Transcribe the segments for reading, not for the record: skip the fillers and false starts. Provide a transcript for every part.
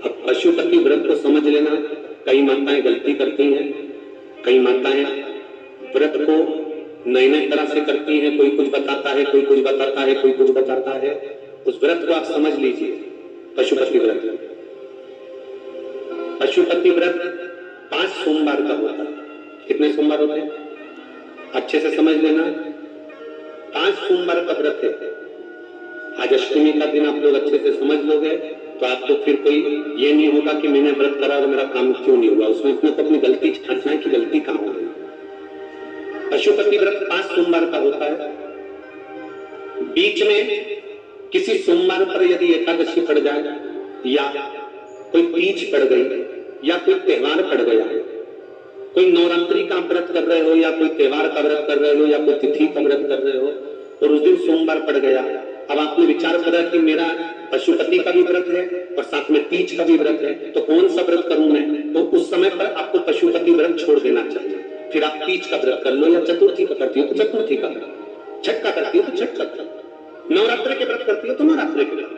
अब पशुपति व्रत को समझ लेना। कई माताएं गलती करती हैं, कई माताएं व्रत को नई नई तरह से करती हैं, कोई कुछ बताता है, कोई कुछ बताता है, कोई कुछ बताता है। उस व्रत को आप समझ लीजिए, पशुपति व्रत। पशुपति व्रत 5 सोमवार का होता है। कितने सोमवार होते हैं? अच्छे से समझ लेना, 5 सोमवार का व्रत है। आज अष्टमी का दिन आप लोग अच्छे से समझ लोगे तो आपको फिर कोई ये नहीं होगा कि मैंने व्रत करा और मेरा काम क्यों नहीं हुआ। उसमें तो अपनी गलती छांटना है कि गलती कहां हो गई। पशुपति व्रत 5 सोमवार का होता है। बीच में किसी सोमवार पर यदि एकादशी पड़ जाए या कोई तीज पड़ गई या कोई त्योहार पड़ गया, कोई नवरात्रि का व्रत कर रहे हो या कोई त्योहार का व्रत कर रहे हो या कोई तिथि का व्रत कर रहे हो और उस दिन सोमवार पड़ गया, अब आपने विचार करा कि मेरा पशुपति का भी व्रत है और साथ में तीज का भी व्रत है, तो कौन सा व्रत करूं मैं? तो उस समय पर आपको पशुपति व्रत छोड़ देना चाहिए। फिर आप तीज का व्रत कर लो या चतुर्थी का करती हो तो चतुर्थी का, छठ का करती हो तो छठ का, नवरात्रि के व्रत करती हो तो नवरात्रि के व्रत।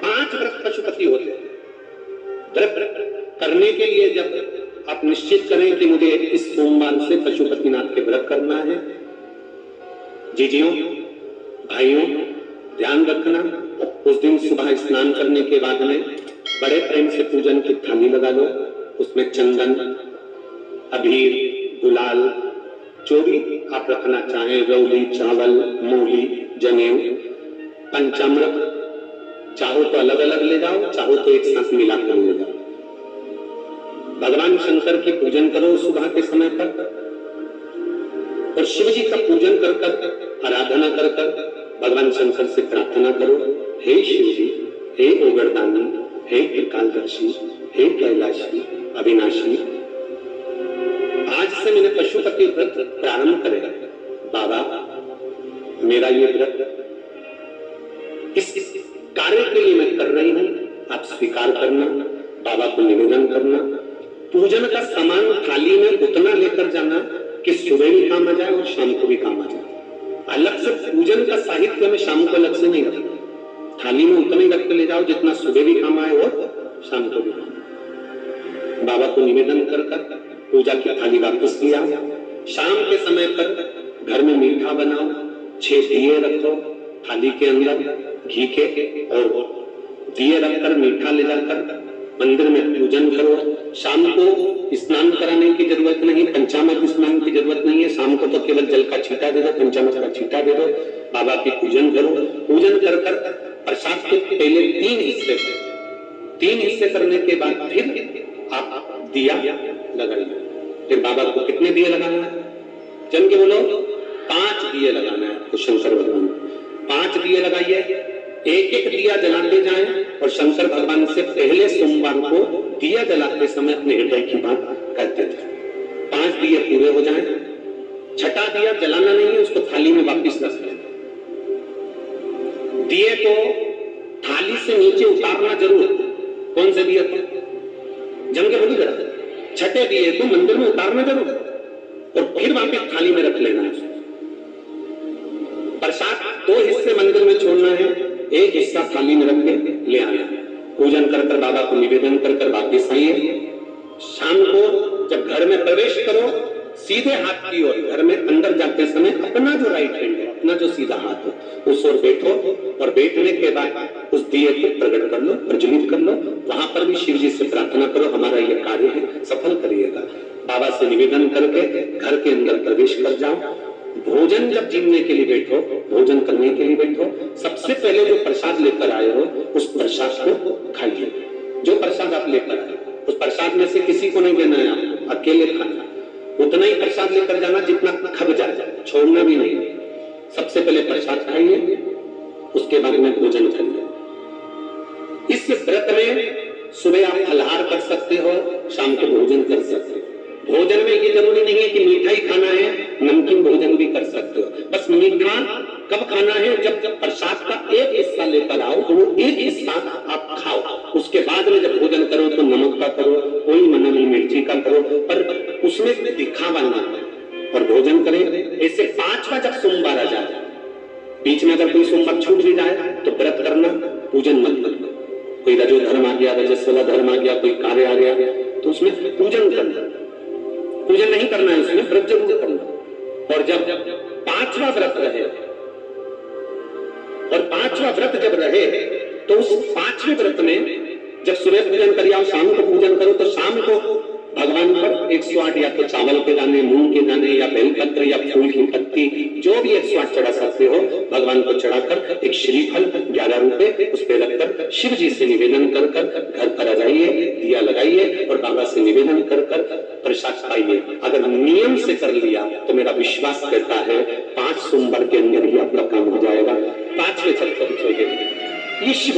5 व्रत पशुपति होते हैं। व्रत करने के लिए जब आप निश्चित करें कि मुझे इस सोमवार से पशुपतिनाथ के व्रत करना है, जीजियों भाइयों ध्यान रखना, उस दिन सुबह स्नान करने के बाद में बड़े प्रेम से पूजन की थाली लगा लो। उसमें चंदन, अबीर, गुलाल, जो भी आप रखना चाहें, रौली, चावल, मूली, जनेऊ, पंचामृत, चाहो तो अलग अलग ले जाओ, चाहो तो एक साथ मिलाकर ले जाओ। भगवान शंकर की पूजन करो सुबह के समय पर और शिव जी का पूजन कर कर, आराधना कर कर भगवान शंकर से प्रार्थना करो, हे शिव जी, हे ओगरदानी, हे त्रिकालदर्शी, हे कैलाशी, अविनाशी, आज से मैंने पशुपति व्रत प्रारंभ करेगा। बाबा मेरा ये व्रत इस कार्य के लिए मैं कर रही हूं, आप स्वीकार करना। बाबा को निवेदन करना। पूजन का सामान थाली में उतना लेकर जाना कि सुबह भी काम आ जाए और शाम को भी काम आ जाए। अलग से पूजन का साहित्य में शाम को अलग से नहीं रखना, थाली में उतना ही रख के ले जाओ जितना सुबह भी काम आए और शाम को भी काम। बाबा को निवेदन कर कर पूजा की थाली वापस लिया। शाम के समय पर घर में मीठा बनाओ, 6 दिए रखो थाली के अंदर घी के, और दिए रखकर मीठा ले जाकर मंदिर में पूजन करो। शाम को स्नान कराने की जरूरत नहीं, पंचामृत स्नान की जरूरत नहीं है। शाम को तो केवल जल का छींटा दे दो, पंचामृत का छींटा दे दो, बाबा की पूजन करो। पूजन कर कर प्रसाद के पहले 3 हिस्से करने के बाद फिर आप दिया लगाइए। फिर बाबा को कितने दिए लगाना है? जन के बोलो 5 दिए लगाना है तो शंकर भगवान 5 दिए लगाइए। एक एक दिया जलाते जाएं और शंकर भगवान से पहले सोमवार को दिया जलाते समय अपने हृदय की बात कहते थे। 5 दिए पूरे हो जाएं, छठा दिया जलाना नहीं है, उसको थाली में वापस रख दें। दिए को थाली से नीचे उतारना जरूर। कौन से दिए को? जम के बोली जरा, छठे दिए को मंदिर में उतारना जरूर और फिर वापस थाली में रख लेना है। प्रसाद 2 हिस्से मंदिर में छोड़ना है, 1 हिस्सा थाली में रख के ले आना है। पूजन कर कर बाबा को निवेदन कर कर वापस आइए। शाम को जब घर में प्रवेश करो, सीधे हाथ की ओर घर में अंदर जाते समय अपना जो राइट हैंड है, अपना जो सीधा हाथ है, उस ओर बैठो और बैठने के बाद उस दिए को प्रकट कर लो, प्रज्वलित कर लो। वहां पर भी शिव जी से प्रार्थना करो, हमारा यह कार्य है सफल करिएगा। बाबा से निवेदन करके घर के अंदर प्रवेश कर जाओ। भोजन जब जीवने के लिए बैठो, भोजन करने के लिए बैठो, सबसे पहले जो प्रसाद लेकर आए हो उस प्रसाद को खाइए। जो प्रसाद आप लेकर आए उस प्रसाद में से किसी को नहीं देना है, आपको अकेले खाना। उतना ही प्रसाद लेकर जाना जितना खब जाए, छोड़ना भी नहीं। सबसे पहले प्रसाद खाइए, उसके बाद में भोजन करिए। इस व्रत में सुबह आप फलाहार कर सकते हो, शाम को भोजन कर सकते हो। भोजन में ये जरूरी नहीं है कि मीठा ही खाना है, नमकीन भोजन भी कर सकते हो। बस मीठा कब खाना है? जब प्रसाद का 1 हिस्सा लेकर आओ तो वो 1 हिस्सा आप खाओ। उसके बाद में जब भोजन करो तो नमक का करो, कोई मना नहीं मिर्ची का करो, पर उसमें दिखावा ना और भोजन करें। ऐसे 5वां जब सोमवार आ जाए बीच में अगर कोई सोमवार छूट भी जाए तो व्रत करना, पूजन मत करना। कोई रजो धर्म आ गया, रजस्वला धर्म आ गया, कोई कार्य आ गया तो उसमें पूजन करना, पूजन नहीं करना है, उसमें व्रत जरूर करना। और जब 5वां व्रत रहे, और 5वां व्रत जब रहे तो उस 5वें व्रत में जब सुबह पूजन करिए और शाम को पूजन करो तो शाम को भगवान पर 108 या तो चावल के दाने, मूंग के दाने या बेलपत्र या फूल की पत्ती, जो भी 108 चढ़ा सकते हो भगवान को चढ़ाकर एक श्रीफल 11 रुपए उस पे रखकर शिव जी से निवेदन कर घर पर आ जाइए, दिया लगाइए और बाबा से निवेदन कर प्रसाद पाइए। अगर नियम से कर लिया तो मेरा विश्वास कहता है 5 सोमवार के अंदर ही आपका काम हो जाएगा। 5वें छठ ये शिव